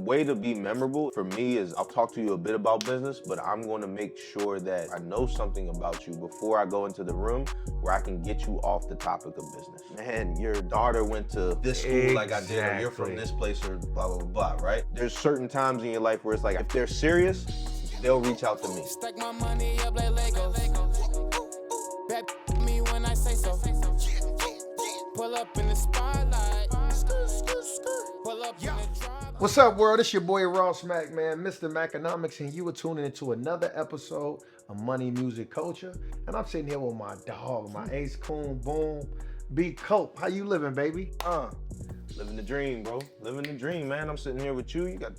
way to be memorable for me is I'll talk to you a bit about business, but I'm going to make sure that I know something about you before I go into the room where I can get you off the topic of business. Man, your daughter went to this school like I did, or you're from this place, or blah, blah, blah, right? There's certain times in your life where it's like, if they're serious, they'll reach out to me. Stack my money up like Legos. Back me when I say so. Pull up in the spotlight. Pull up in the drive. What's up, world? It's your boy Ross Mac, man, Mr. Maconomics, and you are tuning into another episode of Money Music Culture. And I'm sitting here with my dog, my ace coon, boom, B Cope. How you living, baby? Living the dream, bro. Living the dream, man. I'm sitting here with you. You got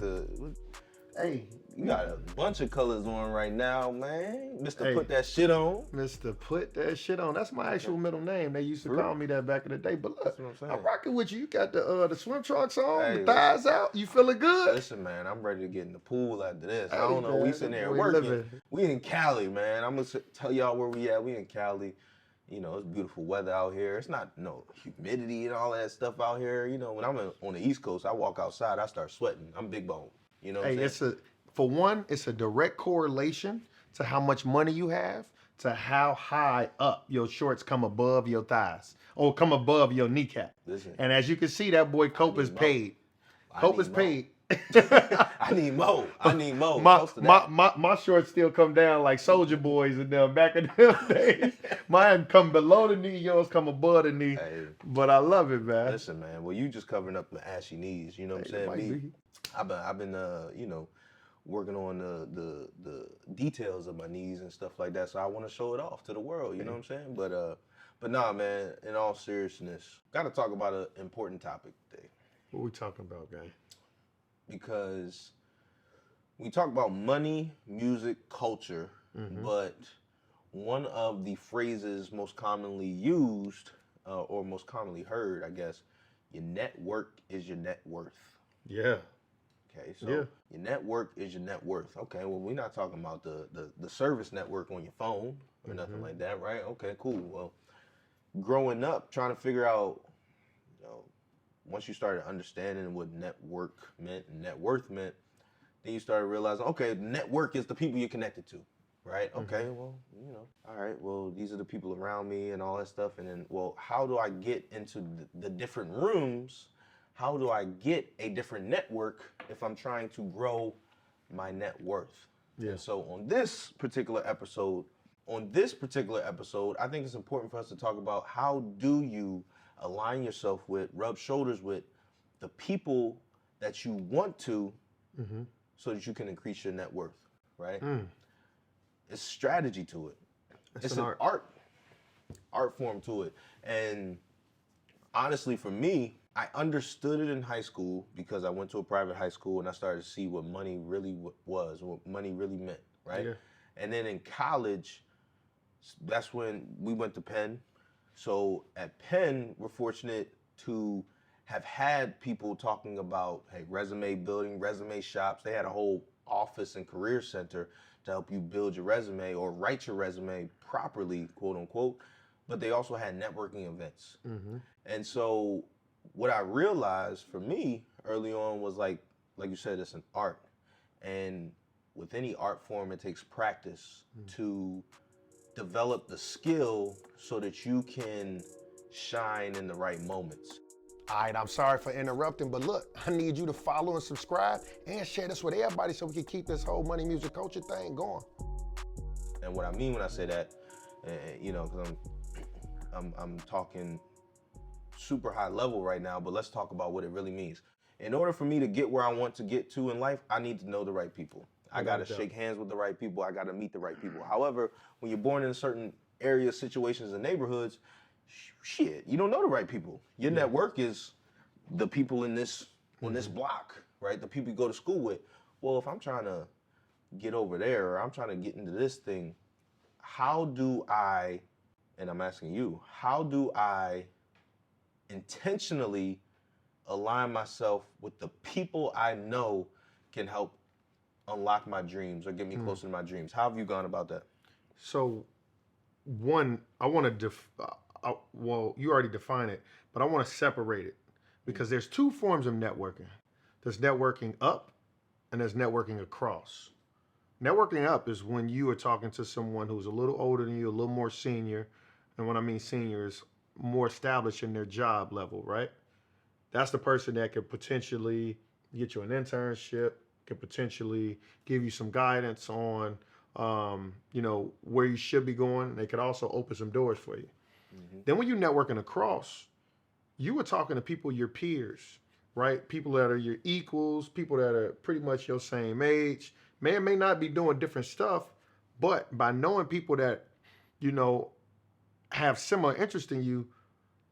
you got a bunch of colors on right now, man. Mr. Put That Shit On. Mr. Put That Shit On. That's my actual middle name. They used to call me that back in the day. But look, I'm rocking with you. You got the swim trunks on, the thighs out. You feeling good? Listen, man, I'm ready to get in the pool after this. I don't know. We sitting there working. We in Cali, man. I'm going to tell y'all where we at. We in Cali. You know, it's beautiful weather out here. It's not no humidity and all that stuff out here. You know, when I'm on the East Coast, I walk outside, I start sweating. I'm big bone. You know what I'm saying? For one, it's a direct correlation to how much money you have to how high up your shorts come above your thighs or come above your kneecap. Listen, and as you can see, that boy Cope is paid. Cope is paid. I need more. My shorts still come down like Soldier Boys and them back in them days. Mine come below the knee, yours come above the knee. Hey, but I love it, man. Listen, man. Well, you just covering up the ashy knees. You know what I'm saying? I've been you know, working on the details of my knees and stuff like that. So I want to show it off to the world. You know what I'm saying? But nah, man. In all seriousness, got to talk about an important topic today. What we talking about, guy? Because we talk about money, music, culture, but one of the phrases most commonly used or most commonly heard, I guess, your network is your net worth. Yeah. Okay, so your network is your net worth. Okay, well, we're not talking about the service network on your phone or nothing like that, right? Okay, cool. Well, growing up, trying to figure out, you know, once you started understanding what network meant and net worth meant, then you started realizing, okay, network is the people you're connected to, right? Okay, well, you know, all right, well, these are the people around me and all that stuff. And then, well, how do I get into the different rooms? How do I get a different network if I'm trying to grow my net worth? Yeah. And so on this particular episode, I think it's important for us to talk about how do you align yourself with, rub shoulders with the people that you want to so that you can increase your net worth, right? It's strategy to it. It's an art form to it. And honestly, for me, I understood it in high school because I went to a private high school and I started to see what money really was, what money really meant, right? Yeah. And then in college, that's when we went to Penn. So at Penn, we're fortunate to have had people talking about, hey, resume building, resume shops. They had a whole office and career center to help you build your resume or write your resume properly, quote unquote. But they also had networking events. And so what I realized for me early on was like you said, it's an art. And with any art form, it takes practice to develop the skill so that you can shine in the right moments. All right, I'm sorry for interrupting, but look, I need you to follow and subscribe and share this with everybody so we can keep this whole money music culture thing going. And what I mean when I say that, you know, because I'm talking super high level right now, but let's talk about what it really means. In order for me to get where I want to get to in life, I need to know the right people. I got to shake hands with the right people. I got to meet the right people. However, when you're born in certain areas, situations, and neighborhoods, shit, you don't know the right people. Your network is the people in this on this block, right? The people you go to school with. Well, if I'm trying to get over there or I'm trying to get into this thing, how do I, and I'm asking you, how do I intentionally align myself with the people I know can help unlock my dreams or get me closer to my dreams? How have you gone about that? So, one, I want to, well, you already define it, but I want to separate it because there's two forms of networking. There's networking up and there's networking across. Networking up is when you are talking to someone who's a little older than you, a little more senior. And when I mean senior is more established in their job level, right? That's the person that could potentially get you an internship, could potentially give you some guidance on, where you should be going. They could also open some doors for you. Mm-hmm. Then when you're networking across, you are talking to people, your peers, right? People that are your equals, people that are pretty much your same age, may or may not be doing different stuff, but by knowing people that, have similar interest in you,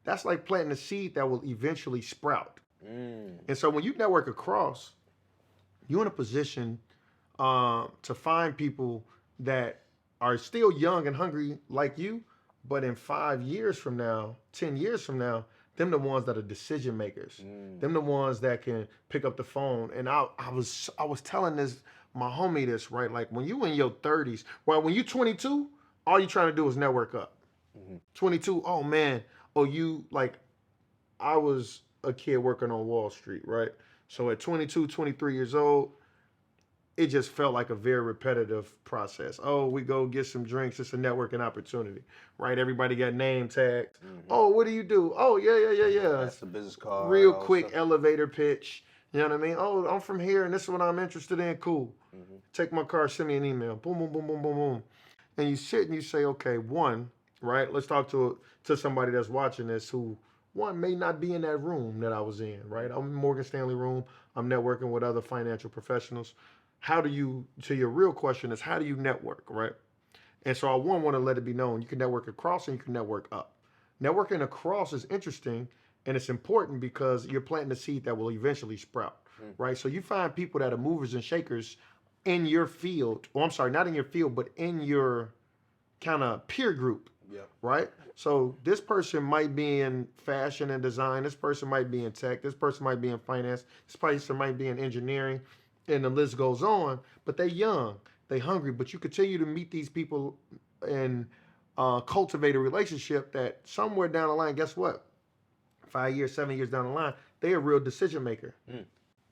that's like planting a seed that will eventually sprout. And so when you network across, you're in a position to find people that are still young and hungry like you, but in 5 years from now, 10 years from now, them the ones that are decision makers. Them the ones that can pick up the phone. And I was telling my homie this, right? Like when you in your 30s, well, when you 22, all you trying to do is network up. 22, oh man, I was a kid working on Wall Street, right? So at 22, 23 years old, it just felt like a very repetitive process. Oh, we go get some drinks. It's a networking opportunity, right? Everybody got name tags. Oh, what do you do? Oh, yeah. That's the business card. Real quick elevator pitch. You know what I mean? Oh, I'm from here and this is what I'm interested in. Cool. Take my car, send me an email. Boom, boom, boom, boom, boom, boom. And you sit and you say, okay, one, right? Let's talk to somebody that's watching this who, one, may not be in that room that I was in, right? I'm in Morgan Stanley room. I'm networking with other financial professionals. To your real question is, how do you network, right? And so I want to let it be known, you can network across and you can network up. Networking across is interesting and it's important because you're planting a seed that will eventually sprout, right? So you find people that are movers and shakers in your field, not in your field, but in your kind of peer group, right? So this person might be in fashion and design. This person might be in tech. This person might be in finance. This person might be in engineering, and the list goes on. But they're young, they're hungry. But you continue to meet these people and cultivate a relationship that somewhere down the line, guess what? 5 years, 7 years down the line, they're a real decision maker.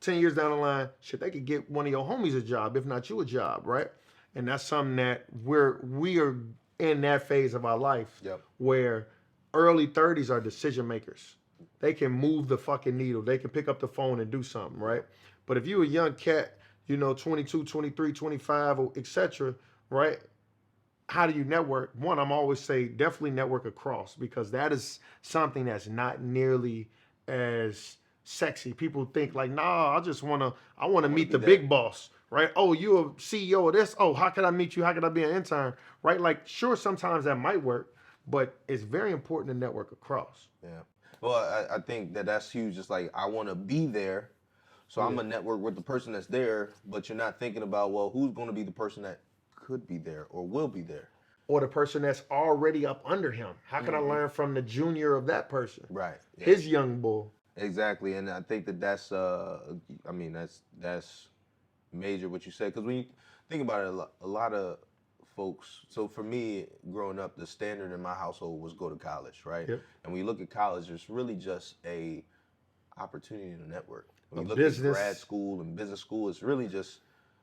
10 years down the line, shit, they could get one of your homies a job, if not you a job, right? And that's something that we are in that phase of our life where early 30s are decision makers. They can move the fucking needle. They can pick up the phone and do something, right? But if you're a young cat, 22, 23, 25, etc., right? How do you network? One, I'm always say definitely network across because that is something that's not nearly as sexy. People think like, nah, I want to meet the big boss, right? Oh, you're a CEO of this. Oh, how can I meet you? How can I be an intern, right? Like, sure, sometimes that might work, but it's very important to network across. Yeah. Well, I think that's huge. It's like, I want to be there, so I'm going to network with the person that's there, but you're not thinking about, well, who's going to be the person that could be there or will be there? Or the person that's already up under him. How can I learn from the junior of that person? Right. Yeah. His young bull. Exactly, and I think that's major what you said, because when you think about it, a lot of folks, so for me, growing up, the standard in my household was go to college, right? Yep. And when you look at college, it's really just a opportunity to network. When you look at grad school and business school, it's really just,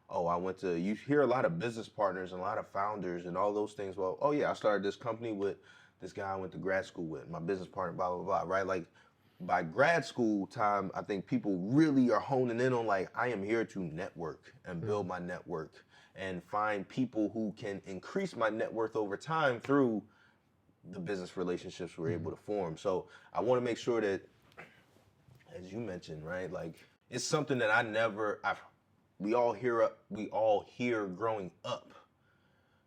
you hear a lot of business partners and a lot of founders and all those things. Well, I started this company with this guy I went to grad school with, my business partner, blah, blah, blah, right? Like, by grad school time, I think people really are honing in on like, I am here to network and build my network and find people who can increase my net worth over time through the business relationships we're able to form. So I want to make sure that, as you mentioned, right, like it's something that we all hear growing up,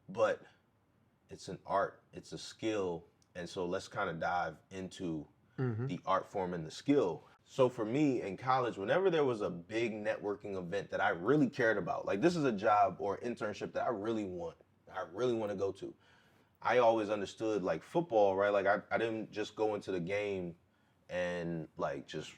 but it's an art, it's a skill, and so let's kind of dive into the art form and the skill. So for me in college, whenever there was a big networking event that I really cared about, like this is a job or internship that I really want to go to. I always understood like football, right? Like I didn't just go into the game and like just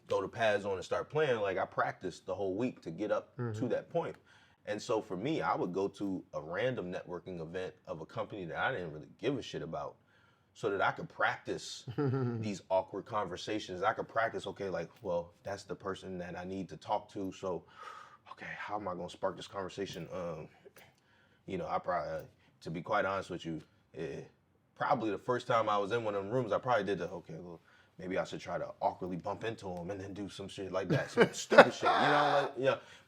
throw the pads on and start playing. Like I practiced the whole week to get up to that point. And so for me, I would go to a random networking event of a company that I didn't really give a shit about, so that I could practice these awkward conversations. I could practice, okay, like, well, that's the person that I need to talk to. So, okay, how am I gonna spark this conversation? I probably, to be quite honest with you, probably the first time I was in one of them rooms, I probably did well, maybe I should try to awkwardly bump into him and then do some shit like that, some stupid shit,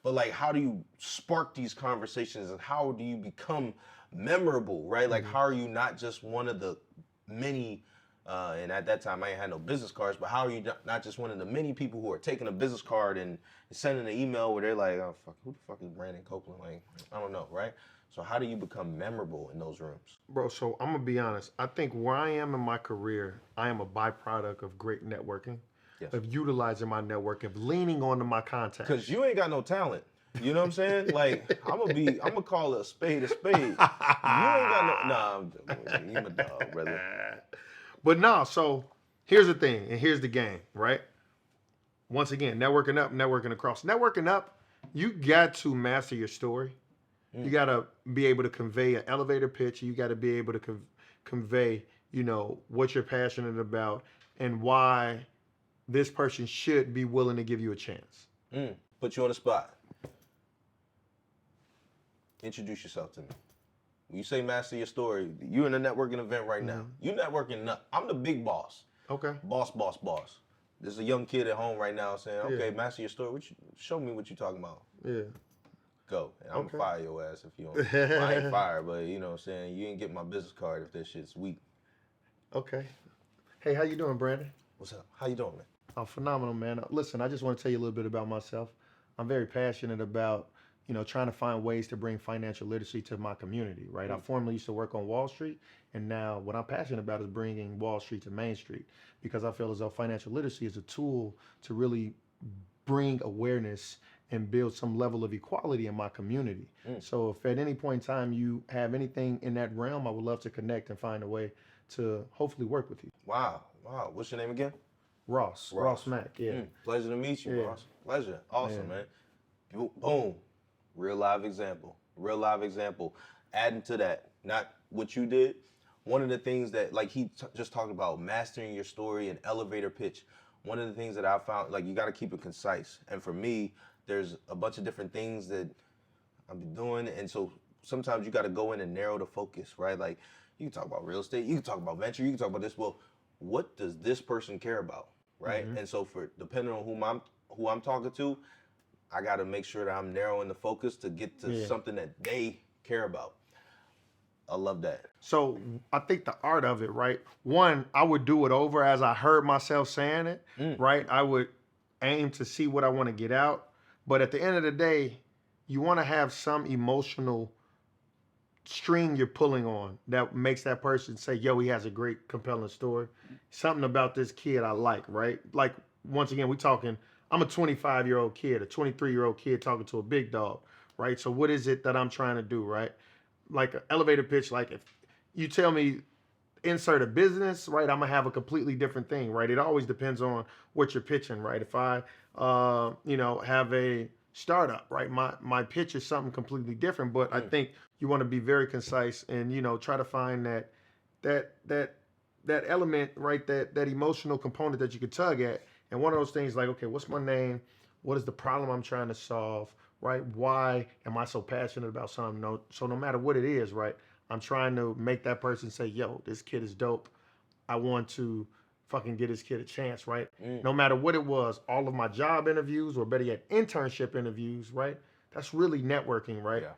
But like, how do you spark these conversations and how do you become memorable, right? Like, how are you not just one of the many, and at that time I ain't had no business cards, but how are you not just one of the many people who are taking a business card and sending an email where they're like, oh, fuck, who the fuck is Brandon Copeland? Like, I don't know, right? So how do you become memorable in those rooms? Bro, so I'm going to be honest. I think where I am in my career, I am a byproduct of great networking, of utilizing my network, of leaning onto my contacts. Because you ain't got no talent. You know what I'm saying? Like, I'm gonna call a spade a spade. You ain't got you my dog, brother. But no, so here's the thing, and here's the game, right? Once again, networking up, networking across. Networking up, you got to master your story. You got to be able to convey an elevator pitch. You got to be able to convey, what you're passionate about and why this person should be willing to give you a chance. Put you on the spot. Introduce yourself to me. When you say master your story, you in a networking event right now. You networking up. I'm the big boss. Okay. Boss. There's a young kid at home right now saying, okay, master your story. Show me what you talking about. Yeah. Go. And I'm gonna fire your ass if you don't. Well, I ain't fire, but you know what I'm saying? You ain't get my business card if that shit's weak. Okay. Hey, how you doing, Brandon? What's up? How you doing, man? I'm phenomenal, man. Listen, I just want to tell you a little bit about myself. I'm very passionate about, trying to find ways to bring financial literacy to my community, right? I formerly used to work on Wall Street, and now what I'm passionate about is bringing Wall Street to Main Street, because I feel as though financial literacy is a tool to really bring awareness and build some level of equality in my community. So if at any point in time you have anything in that realm, I would love to connect and find a way to hopefully work with you. Wow. What's your name again? Ross Mack, yeah. Pleasure to meet you, Ross. Pleasure. Awesome, man. Boom. Real live example. Adding to that, not what you did. One of the things that, like he just talked about, mastering your story and elevator pitch. One of the things that I found, like, you got to keep it concise. And for me, there's a bunch of different things that I've been doing. And so sometimes you got to go in and narrow the focus, right? Like, you can talk about real estate, you can talk about venture, you can talk about this. Well, what does this person care about, right? And so depending on who I'm talking to, I got to make sure that I'm narrowing the focus to get to something that they care about. I love that. So I think the art of it, right? One, I would do it over as I heard myself saying it, right? I would aim to see what I want to get out. But at the end of the day, you want to have some emotional string you're pulling on that makes that person say, yo, he has a great, compelling story. Something about this kid I like, right? Like, once again, I'm a 25-year-old kid, a 23-year-old kid talking to a big dog, right? So what is it that I'm trying to do, right? Like an elevator pitch, like if you tell me insert a business, right, I'm going to have a completely different thing, right? It always depends on what you're pitching, right? If I, have a startup, right, my pitch is something completely different, but I think you want to be very concise and, try to find that element, right, that emotional component that you could tug at. And one of those things like, okay, what's my name? What is the problem I'm trying to solve, right? Why am I so passionate about something? So no matter what it is, right, I'm trying to make that person say, yo, this kid is dope. I want to fucking get this kid a chance, right? No matter what it was, all of my job interviews or better yet, internship interviews, right? That's really networking, right? Yeah.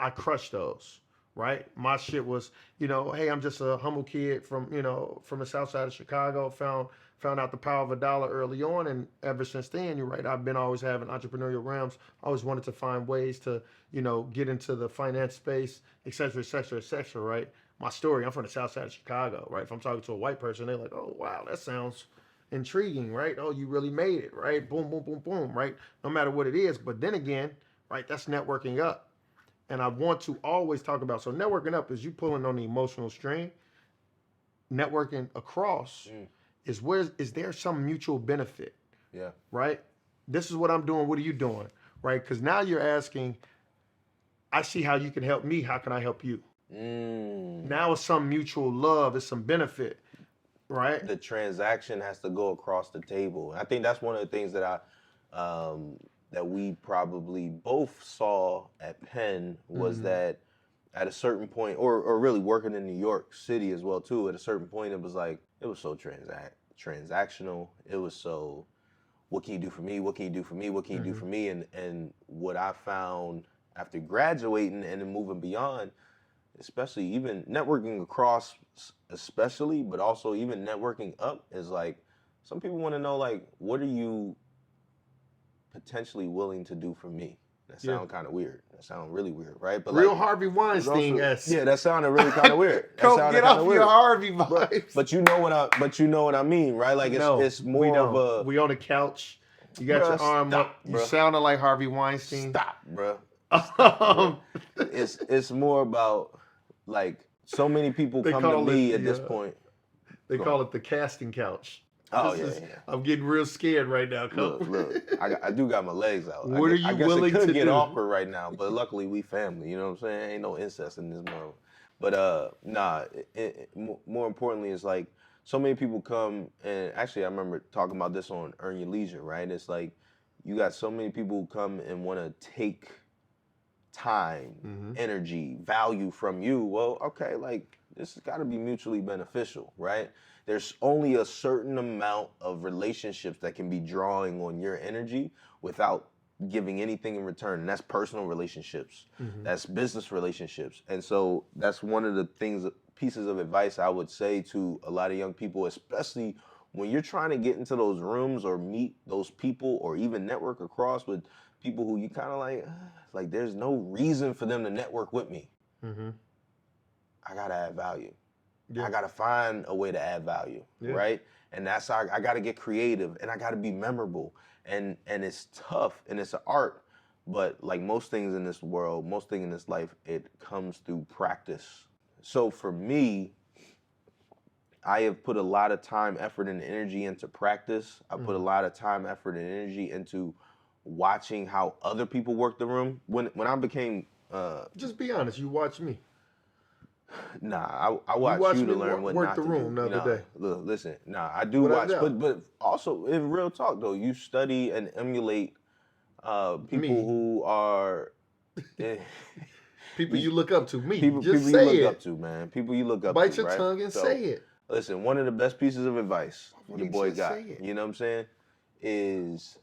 I crushed those, right? My shit was, hey, I'm just a humble kid from the south side of Chicago, found out the power of a dollar early on, and ever since then, you're right, I've been always having entrepreneurial realms. I always wanted to find ways to, get into the finance space, et cetera, right? My story, I'm from the south side of Chicago, right? If I'm talking to a white person, they're like, oh, wow, that sounds intriguing, right? Oh, you really made it, right? Boom, boom, boom, boom, right? No matter what it is. But then again, right, that's networking up. And I want to always talk about, so networking up is you pulling on the emotional string. Networking across is there some mutual benefit? Yeah. Right? This is what I'm doing. What are you doing? Right? Because now you're asking, I see how you can help me. How can I help you? Now it's some mutual love. It's some benefit. Right? The transaction has to go across the table. I think that's one of the things that that we probably both saw at Penn was that at a certain point, or really working in New York City as well too, at a certain point it was like, it was so transactional. It was so, what can you do for me? What can you do for me? What can you do for me? And what I found after graduating and then moving beyond, especially even networking across especially, but also even networking up, is like, some people want to know, like, what are you potentially willing to do for me? That sounds kind of weird. That sounds really weird, right? But Real like, Harvey Weinstein-esque. yeah, that sounded really kind of weird. That Cope, sounded get kind off of weird. your Harvey vibes. But you know what I mean, right? Like, it's more we of don't. a, We on the couch. You got your arm up. You sounded like Harvey Weinstein. Stop, bro. It's more about, like, so many people come to me at this point. They call it the casting couch. Oh, yeah. I'm getting real scared right now, Cope. Look, I do got my legs out. What are you willing to do? It could get awkward right now, but luckily we family, you know what I'm saying? Ain't no incest in this mode. But more importantly, it's like, so many people come, and actually I remember talking about this on Earn Your Leisure, right? It's like, you got so many people who come and want to take time, energy, value from you. Well, okay, like, this has got to be mutually beneficial, right? There's only a certain amount of relationships that can be drawing on your energy without giving anything in return. And that's personal relationships. That's business relationships. And so that's one of the pieces of advice I would say to a lot of young people, especially when you're trying to get into those rooms or meet those people or even network across with people who you kind of like, there's no reason for them to network with me. I got to add value. Yeah. I got to find a way to add value, right? And that's how I got to get creative, and I got to be memorable. And it's tough, and it's an art. But like most things in this world, most things in this life, it comes through practice. So for me, I have put a lot of time, effort, and energy into practice. I put a lot of time, effort, and energy into watching how other people work the room. When I became... just be honest, you watch me. Nah, I watch you to learn what not to do. Work the room the other day. Look, listen, I do watch, but also, in real talk though, you study and emulate people who are... people you look up to. People you look up to, man. People you look up to, Bite your tongue and say it. Listen, one of the best pieces of advice your boy got, you know what I'm saying, is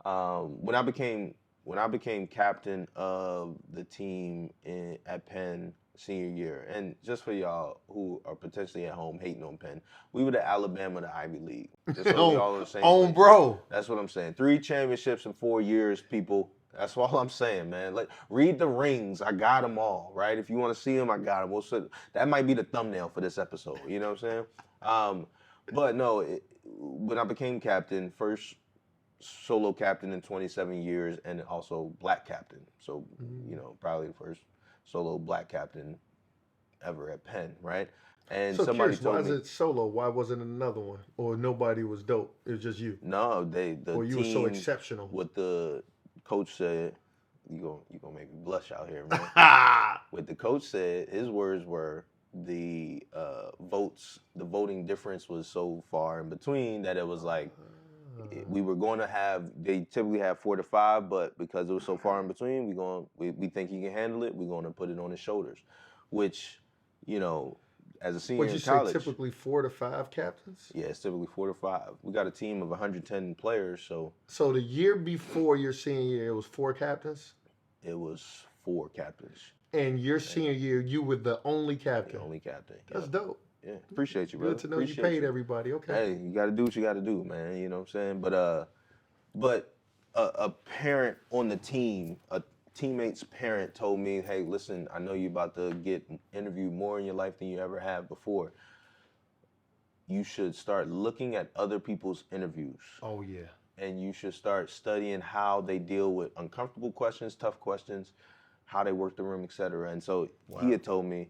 when I became captain of the team at Penn senior year, and just for y'all who are potentially at home hating on Penn, we were the Alabama of the Ivy League. Just so we all on the same place. Bro. That's what I'm saying. 3 championships in 4 years, people. That's all I'm saying, man. Like, read the rings. I got them all, right? If you want to see them, I got them. That might be the thumbnail for this episode. You know what I'm saying? But no, when I became captain, first solo captain in 27 years, and also black captain. So, you know, probably the first solo black captain ever at Penn, right? And so somebody told me, why is it solo? Why wasn't it another one? Or nobody was dope? It was just you? No, the or you team, were so exceptional. What the coach said, you gonna make me blush out here, man. What the coach said, his words were, the voting difference was so far in between that it was like, we were going to they typically have 4 to 5, but because it was so far in between, we think he can handle it. We're going to put it on his shoulders, which, you know, as a senior in college. Say typically 4 to 5 captains? Yeah, it's typically 4 to 5. We got a team of 110 players, so. So the year before your senior year, it was 4 captains? It was 4 captains. And your senior year, you were the only captain? The only captain. That's dope. Yeah, appreciate you, brother. Good to know you paid everybody. Okay. Hey, you got to do what you got to do, man. You know what I'm saying? But a parent on the team, a teammate's parent told me, hey, listen, I know you're about to get interviewed more in your life than you ever have before. You should start looking at other people's interviews. Oh, yeah. And you should start studying how they deal with uncomfortable questions, tough questions, how they work the room, et.cetera. And so he had told me,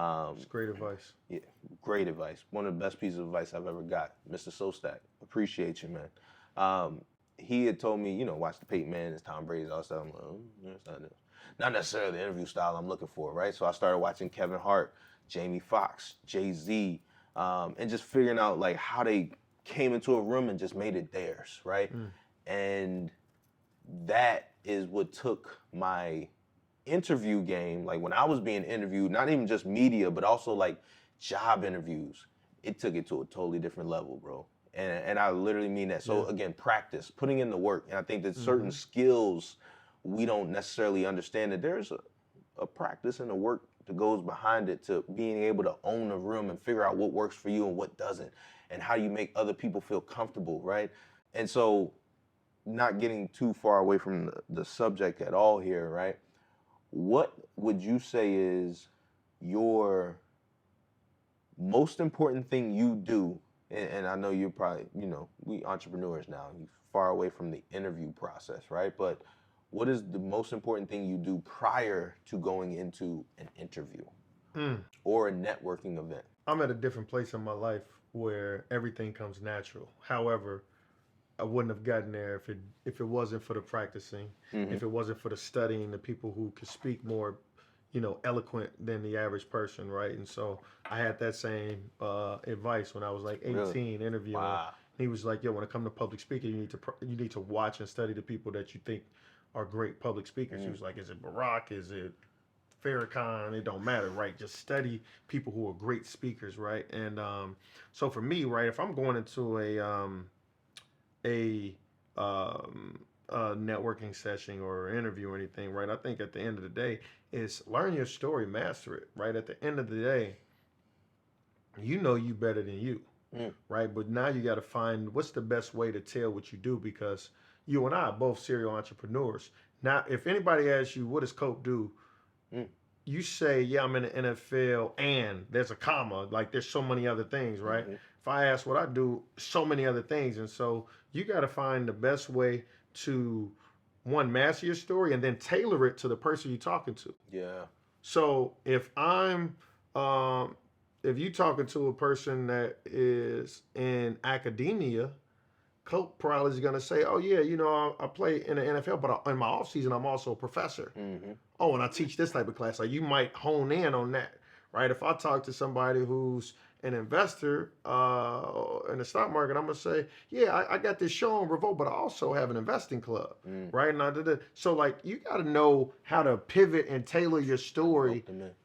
it's great advice. Yeah, great advice. One of the best pieces of advice I've ever got. Mr. Sostak, appreciate you, man. He had told me, you know, watch the Peyton Manning's, Tom Brady's, all that stuff. I'm like, that's not necessarily the interview style I'm looking for, right? So I started watching Kevin Hart, Jamie Foxx, Jay-Z, and just figuring out like how they came into a room and just made it theirs, right? And that is what took my interview game, like when I was being interviewed, not even just media, but also like job interviews, it took it to a totally different level, bro. And I literally mean that. So again, practice, putting in the work. And I think that certain skills we don't necessarily understand, that there's a practice and a work that goes behind it to being able to own a room and figure out what works for you and what doesn't, and how you make other people feel comfortable, right? And so, not getting too far away from the subject at all here, right? What would you say is your most important thing you do? And I know you're probably, we entrepreneurs now, you're far away from the interview process, right? But what is the most important thing you do prior to going into an interview or a networking event? I'm at a different place in my life where everything comes natural. However, I wouldn't have gotten there if it wasn't for the practicing, if it wasn't for the studying, the people who could speak more, eloquent than the average person, right? And so I had that same advice when I was like 18, really? Interviewing. Wow. He was like, "Yo, when it comes to public speaking, you need to watch and study the people that you think are great public speakers." He was like, "Is it Barack? Is it Farrakhan? It don't matter, right? Just study people who are great speakers, right?" And so for me, right, if I'm going into a networking session or interview or anything, right, I think at the end of the day is learn your story, master it, right? At the end of the day, you better than you, right? But now you got to find what's the best way to tell what you do, because you and I are both serial entrepreneurs. Now, if anybody asks you, what does Cope do? You say, yeah, I'm in the NFL, and there's a comma, like there's so many other things, right? If I ask what I do, so many other things. And so you got to find the best way to, one, master your story and then tailor it to the person you're talking to. Yeah. So if you talking to a person that is in academia, Coach probably is going to say, "Oh yeah, I play in the NFL, but in my off season, I'm also a professor. Oh, and I teach this type of class." Like you might hone in on that, right? If I talk to somebody who's an investor in the stock market, I'm gonna say, "Yeah, I got this show on Revolt, but I also have an investing club, right?" And I did it. So like you got to know how to pivot and tailor your story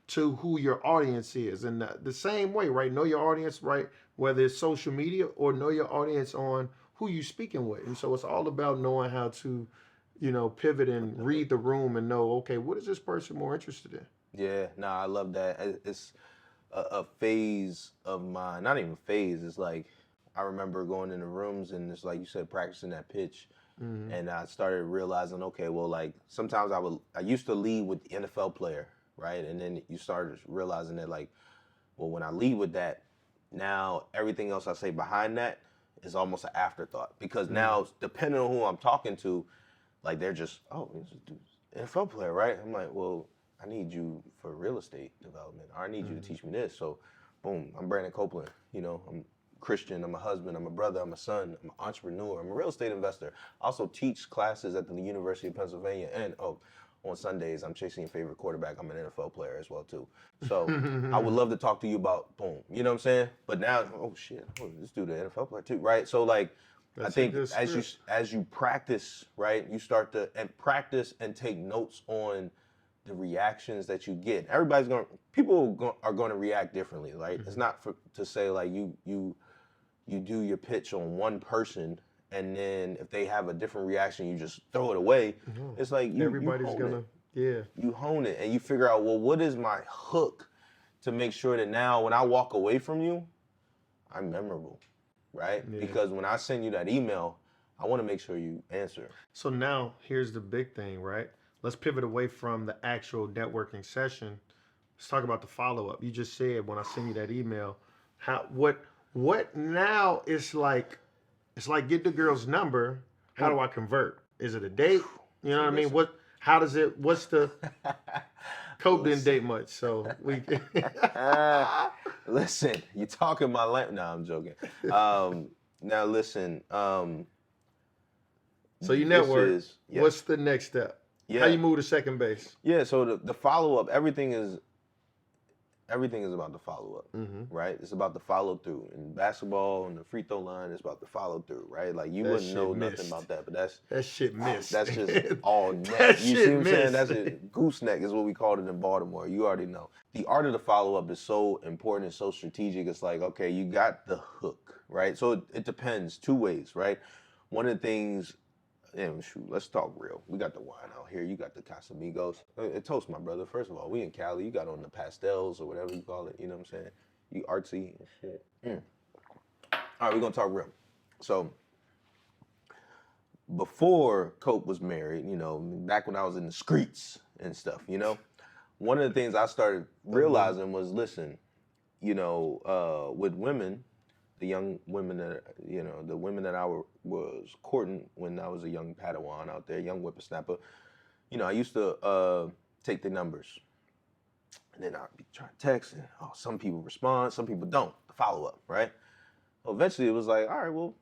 to who your audience is, and the same way, right? Know your audience, right? Whether it's social media or know your audience on who you speaking with. And so it's all about knowing how to, pivot and read the room and know, okay, what is this person more interested in? Yeah, I love that. It's a phase of mine, not even phase, it's like, I remember going into rooms and it's like you said, practicing that pitch. And I started realizing, okay, well, like sometimes I used to lead with the NFL player, right? And then you started realizing that like, well, when I lead with that, now everything else I say behind that is almost an afterthought, because now depending on who I'm talking to, like they're just, oh, this dude's an NFL player, right? I'm like, well, I need you for real estate development, or I need you to teach me this. So, boom, I'm Brandon Copeland. I'm Christian. I'm a husband. I'm a brother. I'm a son. I'm an entrepreneur. I'm a real estate investor. I also teach classes at the University of Pennsylvania, and on Sundays, I'm chasing your favorite quarterback. I'm an NFL player as well, too. So I would love to talk to you about, boom, you know what I'm saying? But now, oh, shit, this dude an NFL player, too, right? So, like, I think as you practice, right, you start to practice and take notes on the reactions that you get. People are going to react differently, right? It's not to say, like, you do your pitch on one person, and then if they have a different reaction, you just throw it away. It's like everybody's gonna, you hone it and you figure out, well, what is my hook to make sure that now when I walk away from you, I'm memorable, right? Yeah. Because when I send you that email, I want to make sure you answer. So now here's the big thing, right? Let's pivot away from the actual networking session. Let's talk about the follow-up. You just said when I send you that email, what now is like, it's like get the girl's number. How do I convert? Is it a date? You know what I mean? What's the Cope didn't date much, so we listen, you talking my language. No, I'm joking. Now listen, so you network. What's the next step? Yeah. How you move to second base? Yeah, so the follow-up, everything is everything is about the follow up, right? It's about the follow through. In basketball, and the free throw line, it's about the follow through, right? Like you wouldn't know nothing about that, but that shit missed. That's just all neck. That You shit see what I'm saying? missed. That's it. Gooseneck is what we called it in Baltimore. You already know. The art of the follow up is so important and so strategic. It's like, okay, you got the hook, right? So it depends two ways, right? One of the things. And shoot, let's talk real. We got the wine out here. You got the Casamigos. Toast, my brother. First of all, we in Cali. You got on the pastels or whatever you call it. You know what I'm saying? You artsy and shit. All right, we're going to talk real. So, before Cope was married, you know, back when I was in the streets and stuff, you know, one of the things I started realizing was, listen, you know, with women, the young women that, you know, the women that I was courting when I was a young Padawan out there, young whippersnapper, you know, I used to take the numbers. And then I'd be trying to text, and some people respond, some people don't. The follow up, right? Well, eventually it was like, all right, well,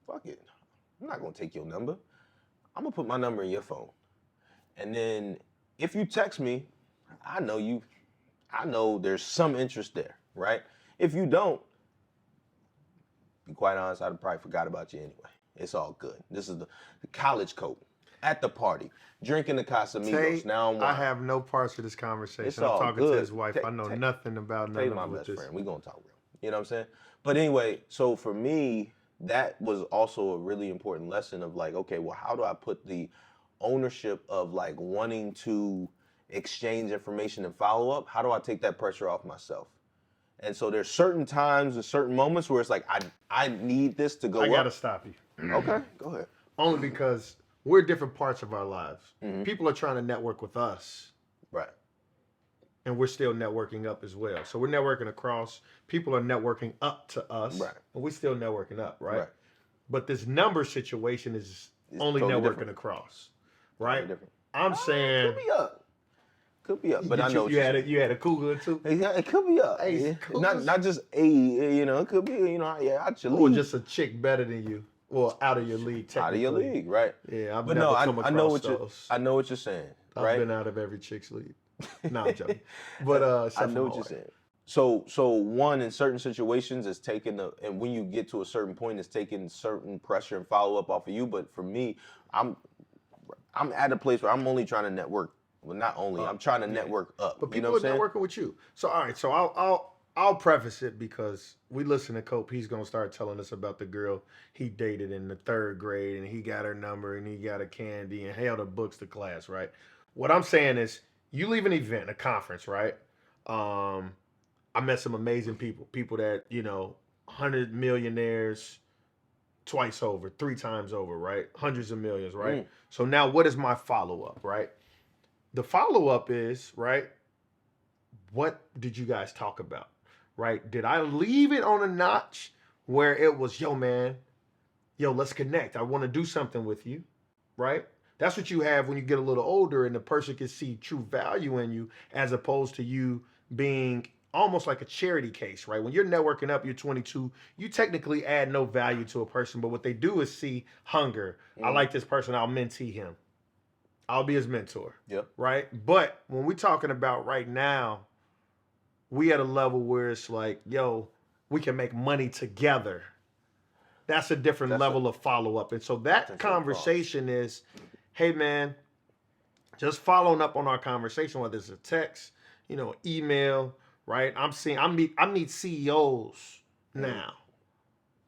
fuck it. I'm not gonna take your number. I'm gonna put my number in your phone. And then if you text me, I know there's some interest there, right? If you don't, be quite honest, I'd probably forgot about you anyway. It's all good. This is the college Cope at the party, drinking the Casamigos. Now I have no parts of this conversation. It's I'm all talking good. to his wife. I know nothing about none of my it. best friend. We gonna talk real. You know what I'm saying? But anyway, so for me, that was also a really important lesson of like, okay, well, how do I put the ownership of like wanting to exchange information and follow up? How do I take that pressure off myself? And so there's certain times and certain moments where it's like, I need this to go up. I gotta stop you. Okay, go ahead. Only because we're different parts of our lives. People are trying to network with us. Right. And we're still networking up as well. So we're networking across. People are networking up to us. Right. And we're still networking up, right? Right. But this number situation is It's only totally networking different. across. Right? Totally different. I'm saying... Could be up, but I know you had a cougar too. Yeah, it could be up. Hey, yeah. Not just you know, it could be, you know, yeah, out your Or league. just a chick better than you. Well, out of your league, technically. Out of your league, right? Yeah, I've but never no, come across I know what those. I know what you're saying, I've right? been out of every chick's league. No, I'm joking. But I know what you're saying. So one, in certain situations, is taking and when you get to a certain point, it's taking certain pressure and follow up off of you. But for me, I'm at a place where I'm only trying to network. Well, not only, I'm trying to network up. But people you know what I'm are saying? networking with you. So all right, so I'll preface it because we listen to Cope. He's gonna start telling us about the girl he dated in the 3rd grade, and he got her number, and he got a candy, and held her books to class. Right. What I'm saying is, you leave an event, a conference, right? I met some amazing people that, you know, 100 millionaires twice over, 3 times over, right? Hundreds of millions, right? So now what is my follow-up, right? The follow-up is, right, what did you guys talk about, right? Did I leave it on a notch where it was, yo, man, let's connect. I want to do something with you, right? That's what you have when you get a little older and the person can see true value in you as opposed to you being almost like a charity case, right? When you're networking up, you're 22, you technically add no value to a person, but what they do is see hunger. I like this person, I'll mentee him. I'll be his mentor. Yep. Right? But when we're talking about right now, we at a level where it's like, yo, we can make money together. That's a different level of follow-up. And so that conversation is, hey, man, just following up on our conversation, whether it's a text, you know, email, right? I meet CEOs now.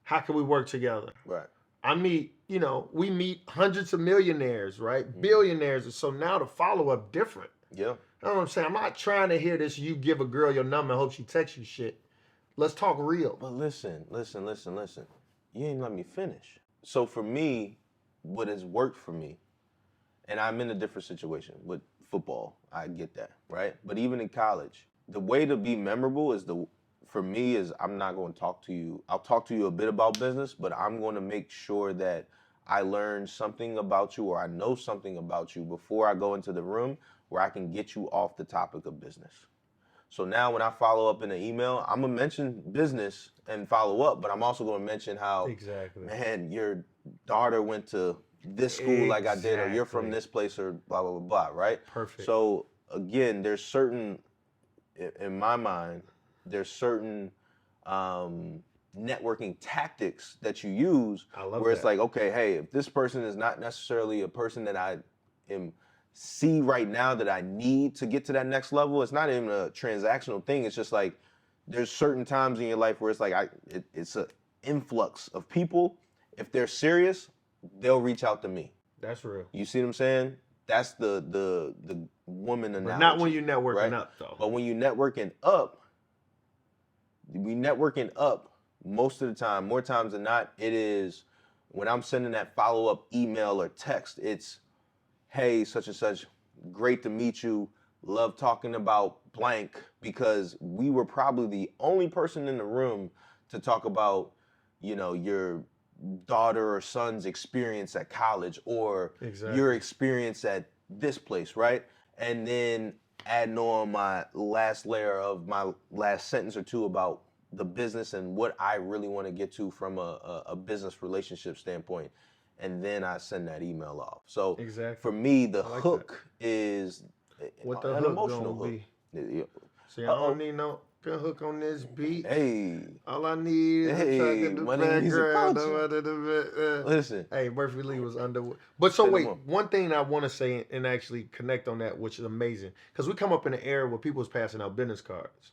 How can we work together? Right. We meet hundreds of millionaires, right? Billionaires. And so now the follow-up different. Yeah. You know what I'm saying? I'm not trying to hear this, you give a girl your number and hope she texts you shit. Let's talk real. But listen. You ain't let me finish. So for me, what has worked for me, and I'm in a different situation with football, I get that, right? But even in college, the way to be memorable for me is I'm not going to talk to you. I'll talk to you a bit about business, but I'm going to make sure that I learn something about you or I know something about you before I go into the room where I can get you off the topic of business. So now when I follow up in an email, I'm going to mention business and follow up, but I'm also going to mention how, man, your daughter went to this school like I did, or you're from this place, or blah, blah, blah, blah, right? Perfect. So again, there's certain in my mind, there's certain networking tactics that you use where it's like, okay, hey, if this person is not necessarily a person that I am see right now that I need to get to that next level, it's not even a transactional thing. It's just like there's certain times in your life where it's like it's an influx of people. If they're serious, they'll reach out to me. That's real. You see what I'm saying? That's the woman analogy. But not when you're networking right? up, though. But when you're networking up, most of the time, more times than not, it is when I'm sending that follow-up email or text, it's, hey, such and such, great to meet you, love talking about blank, because we were probably the only person in the room to talk about, your daughter or son's experience at college or your experience at this place, right? And then adding on my last layer of my last sentence or two about the business and what I really want to get to from a business relationship standpoint. And then I send that email off. So for me, the hook is an emotional hook. See, I don't need no hook on this beat. Hey. All I need is a track in the background. Listen. Hey, Murphy Lee was under. But so wait, one thing I want to say and actually connect on that, which is amazing, because we come up in an era where people's passing out business cards.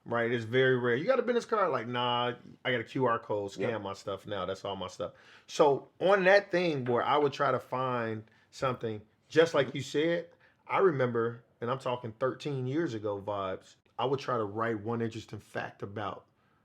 Right? It's very rare. You got a business card? Like, nah, I got a QR code, scan my stuff now. That's all my stuff. So on that thing where I would try to find something, just like you said, I remember, and I'm talking 13 years ago vibes, I would try to write one interesting fact about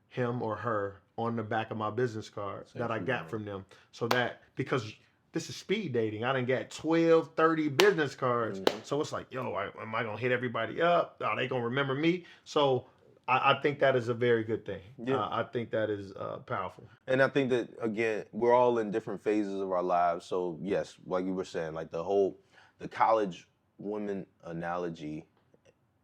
him or her on the back of my business cards that I got from them. So that, because this is speed dating, I done got 12, 30 business cards. So it's like, yo, am I going to hit everybody up? Are they going to remember me? So I think that is a very good thing. Yeah. I think that is powerful. And I think that, again, we're all in different phases of our lives. So yes, like you were saying, like the college women analogy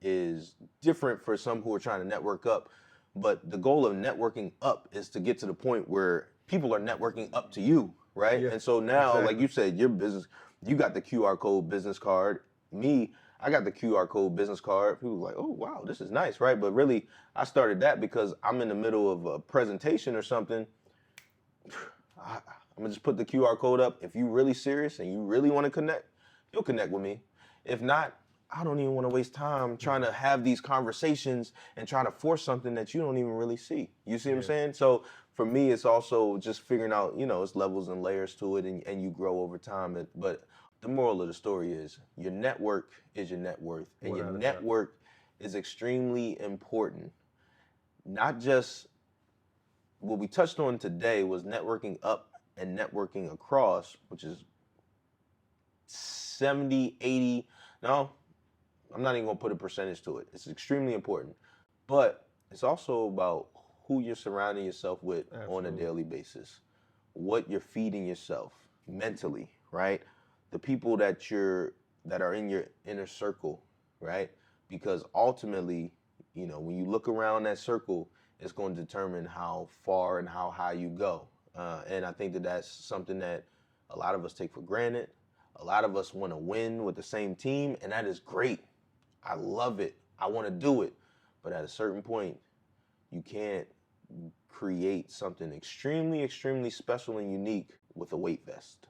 is different for some who are trying to network up, but the goal of networking up is to get to the point where people are networking up to you, right? And so now, like you said, your business, you got the QR code business card. Me, I got the QR code business card. People were like, oh, wow, this is nice, right? But really, I started that because I'm in the middle of a presentation or something. I'm gonna just put the QR code up. If you're really serious and you really want to connect, you'll connect with me. If not, I don't even want to waste time trying to have these conversations and trying to force something that you don't even really see. You see what I'm saying? So for me, it's also just figuring out, it's levels and layers to it, and you grow over time. But the moral of the story is your network is your net worth, and your network is extremely important. Not just what we touched on today was networking up and networking across, which is 70, 80, no, I'm not even gonna put a percentage to it. It's extremely important, but it's also about who you're surrounding yourself with on a daily basis, what you're feeding yourself mentally, right? The people that are in your inner circle, right? Because ultimately, when you look around that circle, it's going to determine how far and how high you go. And I think that that's something that a lot of us take for granted. A lot of us want to win with the same team, and that is great. I love it. I want to do it. But at a certain point, you can't create something extremely, extremely special and unique with a weight vest.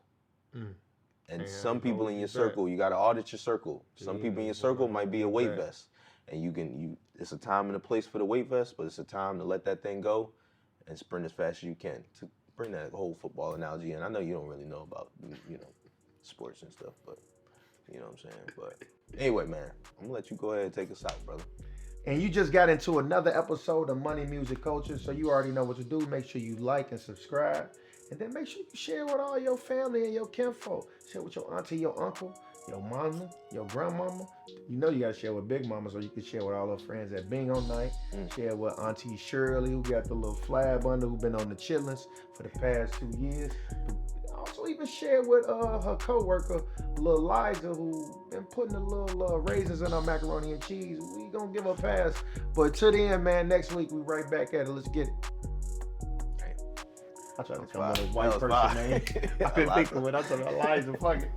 And some people in your circle, you got to audit your circle. Some people in your circle might be a weight vest. And it's a time and a place for the weight vest, but it's a time to let that thing go and sprint as fast as you can. To bring that whole football analogy in. I know you don't really know about, sports and stuff, but you know what I'm saying? But anyway, man, I'm gonna let you go ahead and take us out, brother. And you just got into another episode of Money Music Culture, so you already know what to do. Make sure you like and subscribe, and then make sure you share with all your family and your kinfolk. Share with your auntie, your uncle, your mama, your grandmama. You know you gotta share with Big Mama, so you can share with all her friends at Bingo Night. Share with Auntie Shirley, who got the little flab under, who been on the chillings for the past 2 years. Also even share with her co-worker, Lil Liza, who been putting the little raisins in our macaroni and cheese. We gonna give her a pass. But to the end, man, next week we right back at it. Let's get it. I tried to come up with a white person name. I've been thinking when I said Liza, fuck it.